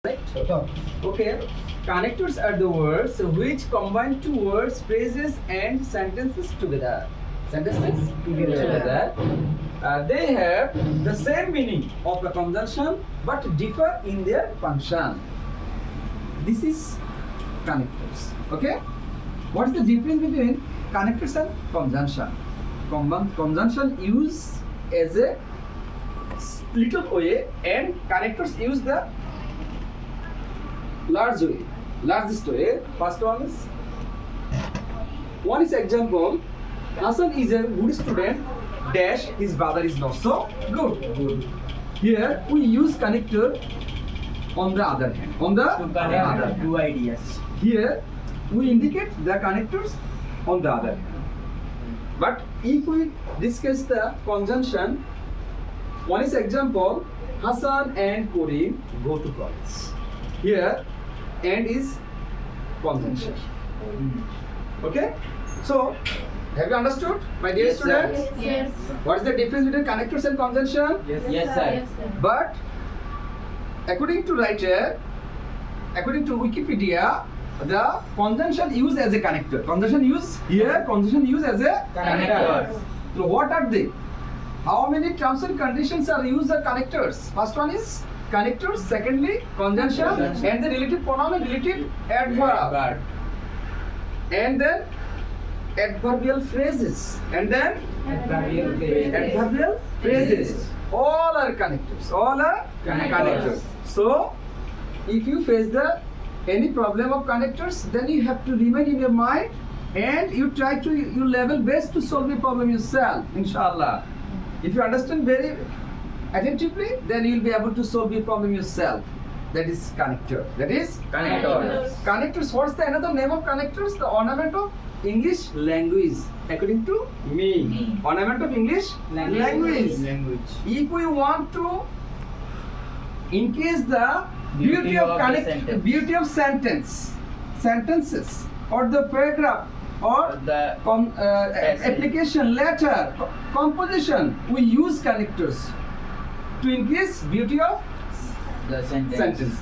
Right? Okay. Connectors are the words which combine two words, phrases, and sentences together. Sentences together. They have the same meaning of a conjunction but differ in their function. This is connectors. Okay. What is the difference between connectors and conjunction? Conjunction use as a little way, and connectors use the large way, largest way. First one is example. Hassan is a good student. Dash, his brother is not so good. Here we use connector on the other hand. On the other hand. Two ideas. Here we indicate the connectors on the other hand. But if we discuss the conjunction, one is example. Hassan and Karim go to college. Here and is conjunction. Okay, so have you understood, my dear Yes, sir. students? Yes. What is the difference between connectors and conjunction? Yes, sir. But according to writer, according to Wikipedia, the conjunction used as a connector. Conjunction used here. Conjunction used as a Connectors. So what are they? How many terms and conditions are used as connectors? First one is connectors. Secondly, conjunction, and the relative pronoun and relative adverb, and then adverbial phrases, and then adverbial phrases. All are connectors. All are connectors. So, if you face any problem of connectors, then you have to remain in your mind, and you try to your level best to solve the problem yourself. Inshallah. If you understand very attentively, then you will be able to solve the problem yourself. That is connector. That is Connectors. connectors. What's the another name of connectors? The ornament of English language. According to me, ornament of English language. If we want to increase the beauty of beauty of sentences, or the paragraph, or The application, letter, composition, we use connectors to increase beauty of sentence. sentences.